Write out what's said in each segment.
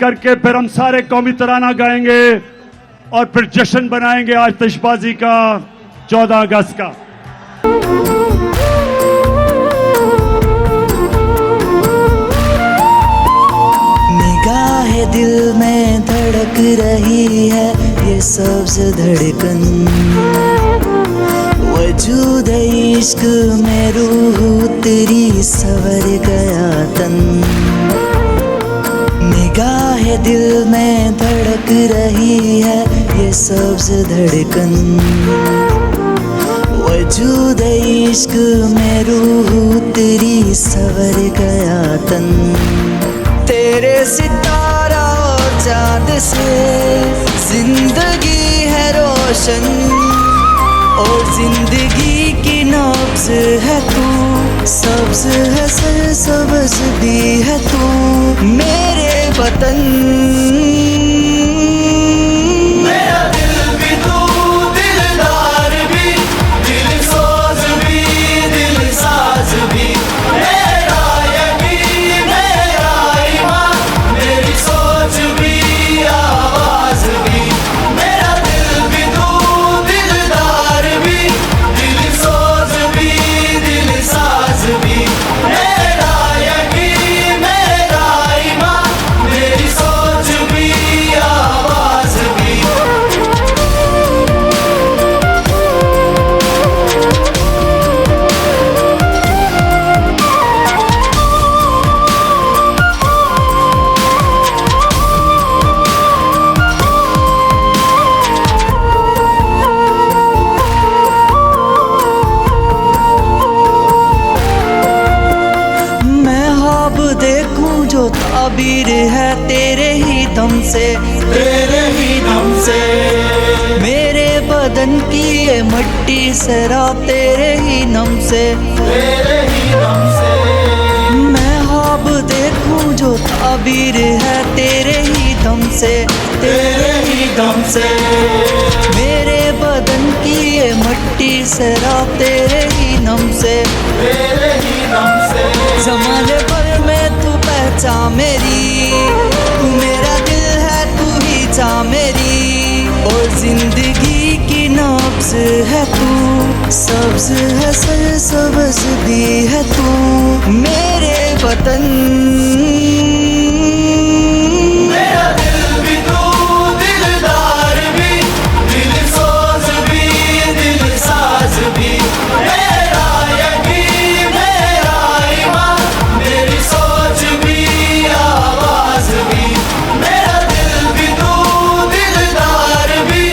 करके फिर हम सारे कौमी तराना गाएंगे और फिर जश्न बनाएंगे आतिशबाजी का 14 अगस्त का। निगाहे दिल में धड़क रही है ये सब्ज धड़कन, वजूद इश्क में रूह तेरी सवर गया तन। निगाहे दिल में धड़क रही है ये सब्ज धड़कन, वजूद इश्क में रूह तेरी सवर गया तन। तेरे सितारा और चाँद से जिंदगी है रोशन, और जिंदगी की नब्ज़ है तू, सब्ज़ है सरसब्ज़ भी है तू मेरे वतन। मेरा दिल भी तू, दिलदार भी, दिल सोज भी, दिल साज भी, मेरा यकीन, मेरा ईमान, मेरी सोच भी, आवाज भी। मेरा दिल भी तू, दिलदार भी, दिल सोज भी, दिल साज भी, मेरा यकीन, मेरा ईमान, मेरी सोच भी, आवाज भी। मैं ख्वाब देखूं जो ताबीर है तेरे ही दम से, तेरे ही दम से, मेरे बदन की ये मट्टी सरा तेरे ही नम से। तेरे ही दम से, मैं ख्वाब देखूं जो ताबीर है तेरे ही दम से, तेरे ही दम से, मेरे बदन की ये मट्टी सरा तेरे ही नम से। तेरे ही दम से, ज़माने भर में तू पहचान मेरी, तू मेरा दिल है तू ही चाह मेरी, और जिंदगी की नब्ज़ है तू, सब्ज़ है सरसब्ज़ भी है तू मेरे वतन। मेरा दिल भी तू, दिलदार भी, दिल सोज भी, दिल साज भी, मेरा यकीन, मेरा ईमान, मेरी सोच भी, आवाज भी। मेरा दिल भी तू, दिलदार भी,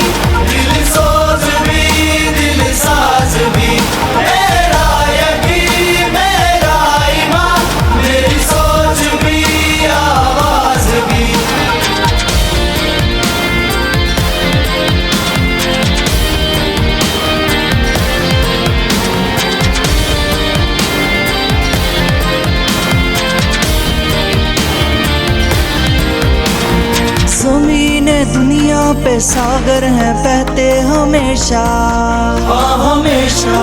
दिल सोज भी, दिल साज भी, मेरा यकीन, मेरा ईमान, मेरी सोच भी, आवाज भी। ज़मीन दुनिया पे सागर हैं बहते हमेशा, हमेशा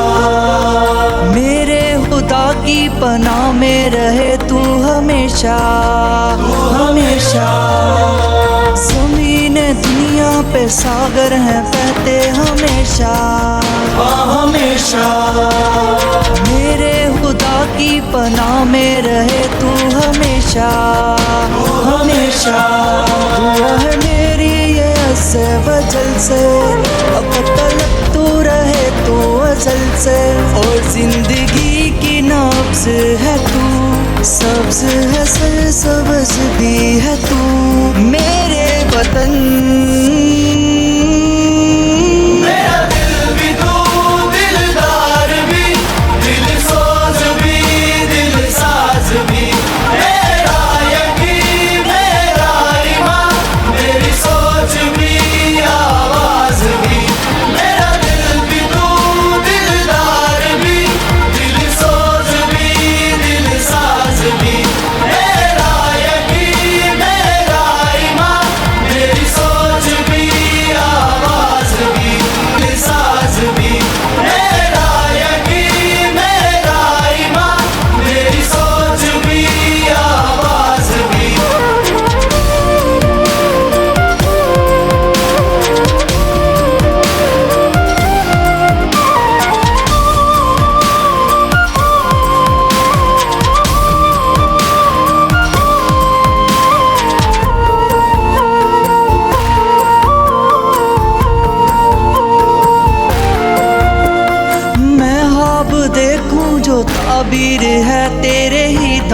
मेरे खुदा की पनाह में रहे तू हमेशा, हमेशा ज़मीन दुनिया पे सागर हैं बहते हमेशा, हमेशा मेरे खुदा की पनाह में रहे तू हमेशा, हमेशा दुआ है मेरी ये से वजल से, अब तलक तू रहे तू अजल से, और जिंदगी की नब्ज़ है तू, सब्ज़ है सरसब्ज़ भी है तू मेरे वतन। मेरा दिल भी तू, दिलदार भी, दिल सोज भी, दिल साज भी, मेरा यकीन, मेरा ईमान, मेरी सोच भी, आवाज भी। मेरा दिल भी तू, दिलदार भी, दिल सोज भी, दिल साज भी, मेरा यकीन, मेरा ईमान, मेरी सोच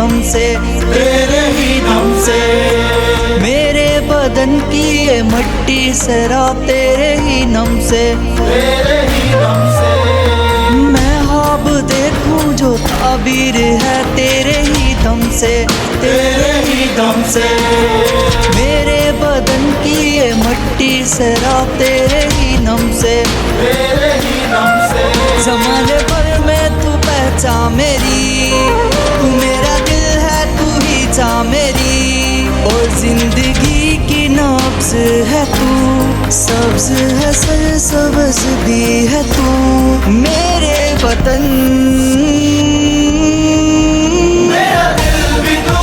दम से, तेरे ही दम से। मेरे बदन की ये मट्टी सरा तेरे ही नम से, तेरे ही दम से। मैं ख्वाब देखूं जो ताबीर है तेरे ही दम से, तेरे ही दम से। मेरे बदन की ये मट्टी सरा तेरे ही नम से, तेरे ही दम से। ज़माने भर में तू पहचान मेरी, तू मेरा दिल है तू ही चाह मेरी, और जिंदगी की नब्ज़ है तू, सब्ज़ है सरसब्ज़ भी है तू मेरे वतन। मेरा दिल भी तू,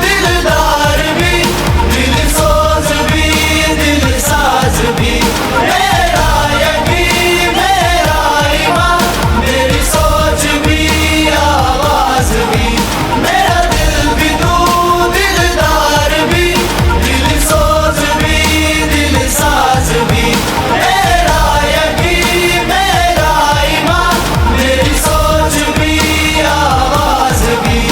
दिलदार भी, दिल सोज भी, दिल साज भी। मेरा यकीन, मेरा ईमान, मेरी सोच भी, आवाज भी। मेरा दिल भी तू, दिलदार भी, दिल सोज भी, दिल साज भी। मेरा यकीन, मेरा ईमान, मेरी सोच भी, आवाज भी।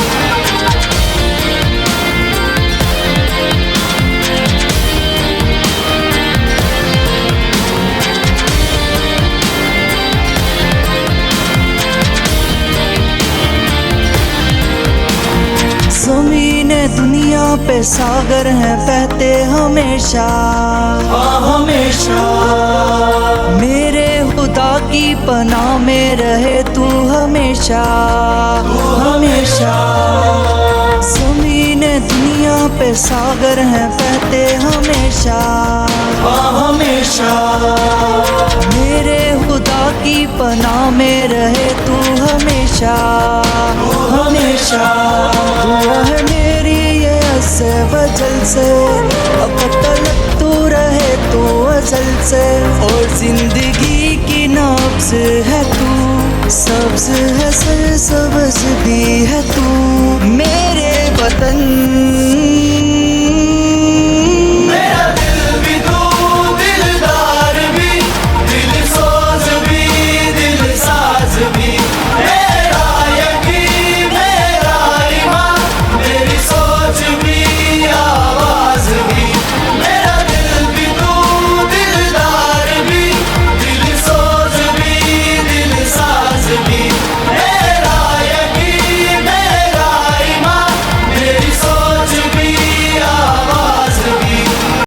ज़मीन दुनिया पे सागर हैं बहते हमेशा, हमेशा। मेरे खुदा की पनाह में रहे तू हमेशा, हमेशा। ज़मीन दुनिया पे सागर हैं बहते हमेशा, हमेशा। मेरे खुदा की पनाह में रहे तू हमेशा, हमेशा। दुआ है मेरी ये अज़्ज़े वजल से, अब तलक तू रहे तू अज़ल से, और जिंदगी की नब्ज़ है तू, सब्ज़ है सरसब्ज़ भी है तू मेरे वतन।